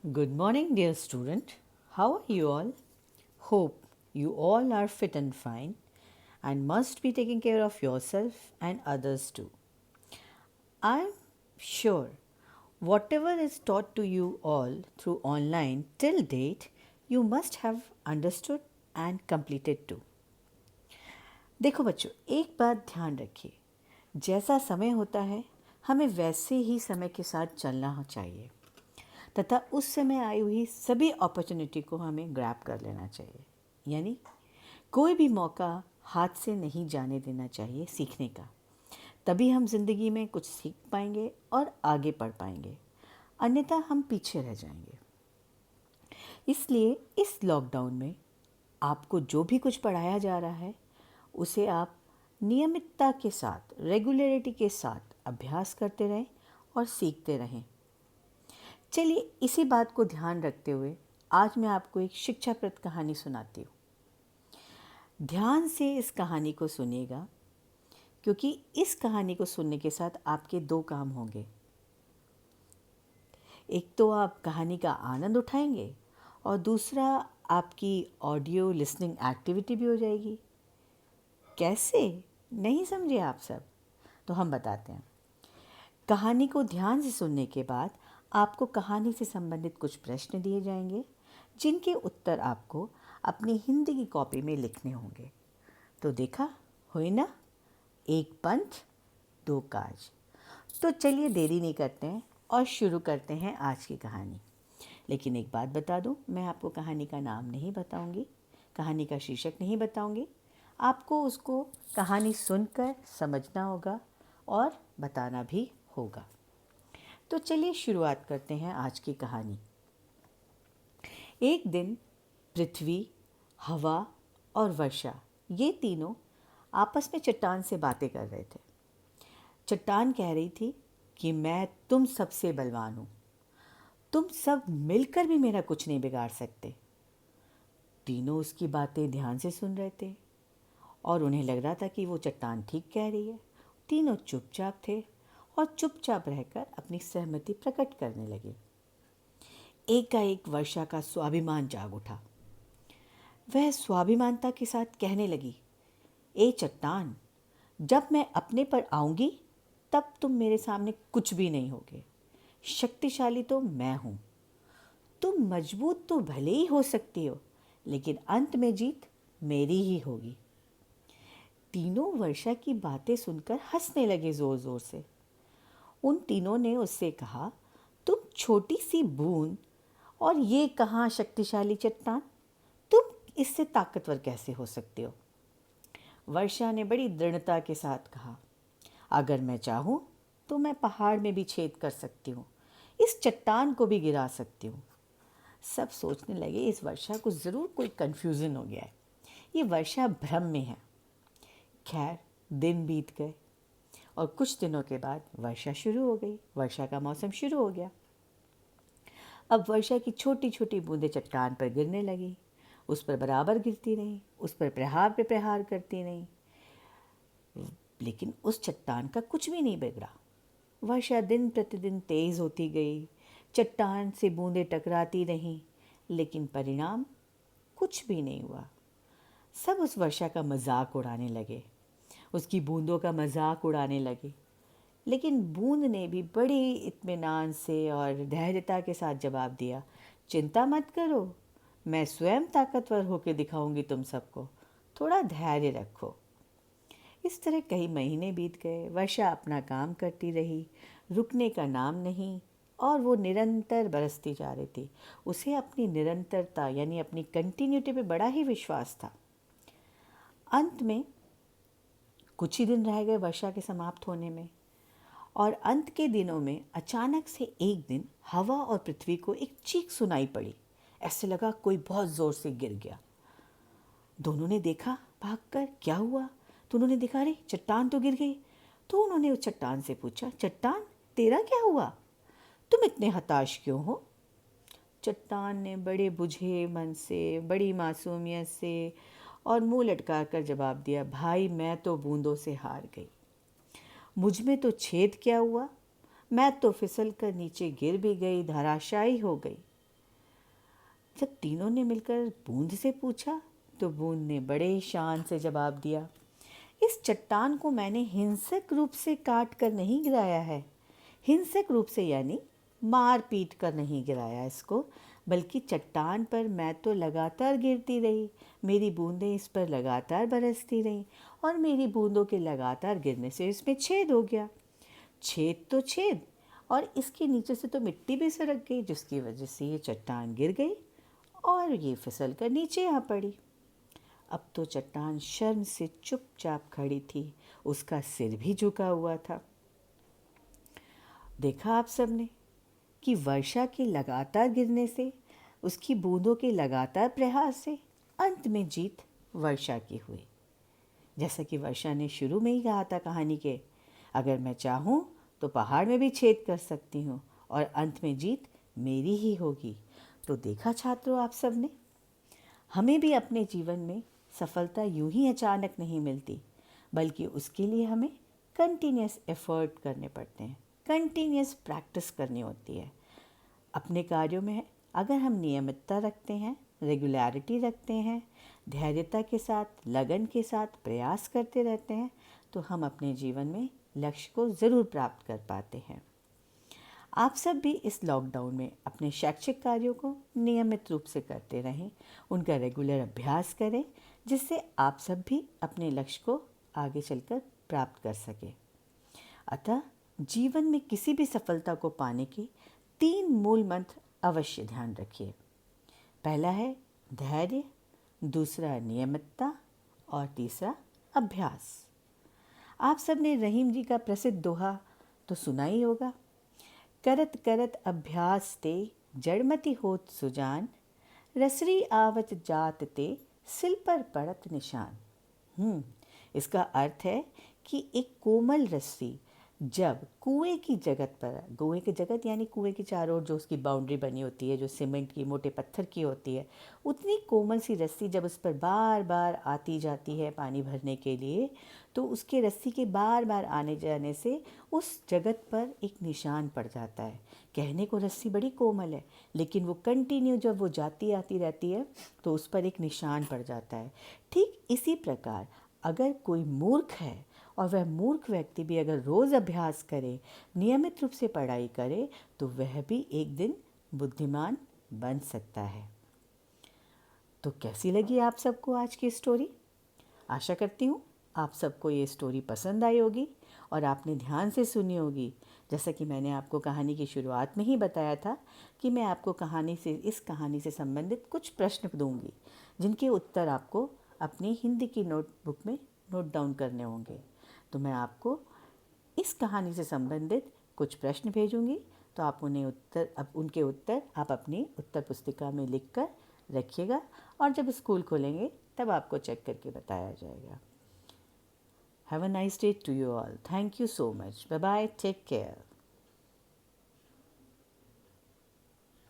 Good morning, dear student. How are you all? Hope you all are fit and fine and must be taking care of yourself and others too. I'm sure whatever is taught to you all through online till date, you must have understood and completed too. देखो बच्चों, एक बात ध्यान रखिए, जैसा समय होता है हमें वैसे ही समय के साथ चलना चाहिए तथा उस समय आई हुई सभी अपॉर्चुनिटी को हमें ग्रैब कर लेना चाहिए। यानी कोई भी मौका हाथ से नहीं जाने देना चाहिए सीखने का। तभी हम जिंदगी में कुछ सीख पाएंगे और आगे बढ़ पाएंगे, अन्यथा हम पीछे रह जाएंगे। इसलिए इस लॉकडाउन में आपको जो भी कुछ पढ़ाया जा रहा है उसे आप नियमितता के साथ, रेगुलरिटी के साथ अभ्यास करते रहें और सीखते रहें। चलिए इसी बात को ध्यान रखते हुए आज मैं आपको एक शिक्षाप्रद कहानी सुनाती हूँ। ध्यान से इस कहानी को सुनिएगा, क्योंकि इस कहानी को सुनने के साथ आपके दो काम होंगे। एक तो आप कहानी का आनंद उठाएंगे और दूसरा आपकी ऑडियो लिसनिंग एक्टिविटी भी हो जाएगी। कैसे, नहीं समझे आप सब? तो हम बताते हैं। कहानी को ध्यान से सुनने के बाद आपको कहानी से संबंधित कुछ प्रश्न दिए जाएंगे, जिनके उत्तर आपको अपनी हिंदी की कॉपी में लिखने होंगे। तो देखा, हुई ना, एक पंथ दो काज। तो चलिए देरी नहीं करते हैं और शुरू करते हैं आज की कहानी। लेकिन एक बात बता दूं, मैं आपको कहानी का नाम नहीं बताऊंगी, कहानी का शीर्षक नहीं बताऊंगी। आपको उसको कहानी सुनकर समझना होगा और बताना भी होगा। तो चलिए शुरुआत करते हैं आज की कहानी। एक दिन पृथ्वी, हवा और वर्षा, ये तीनों आपस में चट्टान से बातें कर रहे थे। चट्टान कह रही थी कि मैं तुम सबसे बलवान हूँ, तुम सब मिलकर भी मेरा कुछ नहीं बिगाड़ सकते। तीनों उसकी बातें ध्यान से सुन रहे थे और उन्हें लग रहा था कि वो चट्टान ठीक कह रही है। तीनों चुपचाप थे और चुपचाप रहकर अपनी सहमति प्रकट करने लगे। एकाएक वर्षा का स्वाभिमान जाग उठा। वह स्वाभिमानता के साथ कहने लगी, ए चट्टान, जब मैं अपने पर आऊंगी तब तुम मेरे सामने कुछ भी नहीं होगे। शक्तिशाली तो मैं हूं। तुम मजबूत तो भले ही हो सकती हो, लेकिन अंत में जीत मेरी ही होगी। तीनों वर्षा की बातें सुनकर हंसने लगे जोर जोर से। उन तीनों ने उससे कहा, तुम छोटी सी बूंद और ये कहाँ शक्तिशाली चट्टान, तुम इससे ताकतवर कैसे हो सकते हो? वर्षा ने बड़ी दृढ़ता के साथ कहा, अगर मैं चाहूँ तो मैं पहाड़ में भी छेद कर सकती हूँ, इस चट्टान को भी गिरा सकती हूँ। सब सोचने लगे इस वर्षा को ज़रूर कोई कन्फ्यूज़न हो गया है, ये वर्षा भ्रम में है। खैर, दिन बीत गए और कुछ दिनों के बाद वर्षा शुरू हो गई। वर्षा का मौसम शुरू हो गया। अब वर्षा की छोटी छोटी बूंदें चट्टान पर गिरने लगी। उस पर बराबर गिरती रहीं, उस पर प्रहार पे प्रहार करती रहीं, लेकिन उस चट्टान का कुछ भी नहीं बिगड़ा। वर्षा दिन प्रतिदिन तेज होती गई, चट्टान से बूंदें टकराती रहीं, लेकिन परिणाम कुछ भी नहीं हुआ। सब उस वर्षा का मजाक उड़ाने लगे, उसकी बूंदों का मजाक उड़ाने लगे। लेकिन बूंद ने भी बड़ी इत्मीनान से और धैर्यता के साथ जवाब दिया, चिंता मत करो, मैं स्वयं ताकतवर होकर दिखाऊंगी तुम सबको, थोड़ा धैर्य रखो। इस तरह कई महीने बीत गए। वर्षा अपना काम करती रही, रुकने का नाम नहीं, और वो निरंतर बरसती जा रही थी। उसे अपनी निरंतरता यानी अपनी कंटिन्यूटी पे बड़ा ही विश्वास था। अंत में कुछ ही दिन रह गए वर्षा के समाप्त होने में, और अंत के दिनों में अचानक से एक दिन हवा और पृथ्वी को एक चीख सुनाई पड़ी। ऐसे लगा कोई बहुत ज़ोर से गिर गया। दोनों ने देखा भागकर, क्या हुआ? तो उन्होंने देखा, अरे चट्टान तो गिर गई। तो उन्होंने उस चट्टान से पूछा, चट्टान तेरा क्या हुआ, तुम इतने हताश क्यों हो? चट्टान ने बड़े बुझे मन से, बड़ी मासूमियत से और मुंह लटका कर जवाब दिया, भाई मैं तो बूंदों से हार गई, मुझ में तो छेद क्या हुआ, मैं तो फिसल कर नीचे गिर भी गई, धराशायी हो गई। जब तीनों ने मिलकर बूंद से पूछा तो बूंद ने बड़े शान से जवाब दिया, इस चट्टान को मैंने हिंसक रूप से काट कर नहीं गिराया है। हिंसक रूप से यानी मार पीट कर नहीं गिराया इसको, बल्कि चट्टान पर मैं तो लगातार गिरती रही, मेरी बूंदें इस पर लगातार बरसती रहीं और मेरी बूंदों के लगातार गिरने से इसमें छेद हो गया। छेद तो छेद, और इसके नीचे से तो मिट्टी भी सरक गई, जिसकी वजह से ये चट्टान गिर गई और ये फिसल कर नीचे आ पड़ी। अब तो चट्टान शर्म से चुपचाप खड़ी थी, उसका सिर भी झुका हुआ था। देखा आप सबने कि वर्षा के लगातार गिरने से, उसकी बूंदों के लगातार प्रहार से अंत में जीत वर्षा की हुई। जैसा कि वर्षा ने शुरू में ही कहा था कहानी के, अगर मैं चाहूँ तो पहाड़ में भी छेद कर सकती हूँ और अंत में जीत मेरी ही होगी। तो देखा छात्रों आप सब ने, हमें भी अपने जीवन में सफलता यूं ही अचानक नहीं मिलती, बल्कि उसके लिए हमें कंटिन्यूस एफर्ट करने पड़ते हैं, कंटिन्यूस प्रैक्टिस करनी होती है। अपने कार्यों में अगर हम नियमितता रखते हैं, रेगुलरिटी रखते हैं, धैर्यता के साथ, लगन के साथ प्रयास करते रहते हैं, तो हम अपने जीवन में लक्ष्य को ज़रूर प्राप्त कर पाते हैं। आप सब भी इस लॉकडाउन में अपने शैक्षिक कार्यों को नियमित रूप से करते रहें, उनका रेगुलर अभ्यास करें, जिससे आप सब भी अपने लक्ष्य को आगे चलकर प्राप्त कर सकें। अतः जीवन में किसी भी सफलता को पाने के 3 मूल मंत्र अवश्य ध्यान रखिए। पहला है धैर्य, दूसरा नियमितता और तीसरा अभ्यास। आप सब ने रहीम जी का प्रसिद्ध दोहा तो सुना ही होगा, करत करत अभ्यास ते जड़मति होत सुजान, रसरी आवत जात ते सिल पर पड़त निशान। इसका अर्थ है कि एक कोमल रस्सी जब कुएं की जगत पर, कुएं की जगत यानी कुएं की चारों ओर जो उसकी बाउंड्री बनी होती है, जो सीमेंट की मोटे पत्थर की होती है, उतनी कोमल सी रस्सी जब उस पर बार बार आती जाती है पानी भरने के लिए, तो उसके रस्सी के बार बार आने जाने से उस जगत पर एक निशान पड़ जाता है। कहने को रस्सी बड़ी कोमल है, लेकिन वो कंटिन्यू जब वो जाती आती रहती है तो उस पर एक निशान पड़ जाता है। ठीक इसी प्रकार अगर कोई मूर्ख है और वह मूर्ख व्यक्ति भी अगर रोज़ अभ्यास करे, नियमित रूप से पढ़ाई करे, तो वह भी एक दिन बुद्धिमान बन सकता है। तो कैसी लगी आप सबको आज की स्टोरी? आशा करती हूँ आप सबको ये स्टोरी पसंद आई होगी और आपने ध्यान से सुनी होगी। जैसा कि मैंने आपको कहानी की शुरुआत में ही बताया था कि मैं आपको इस कहानी से संबंधित कुछ प्रश्न दूंगी, जिनके उत्तर आपको अपनी हिंदी की नोटबुक में नोट डाउन करने होंगे। तो मैं आपको इस कहानी से संबंधित कुछ प्रश्न भेजूंगी, तो आप उनके उत्तर आप अपनी उत्तर पुस्तिका में लिखकर रखिएगा और जब स्कूल खोलेंगे तब आपको चेक करके बताया जाएगा। Have a nice day to you all. Thank you so much. Bye bye. Take care.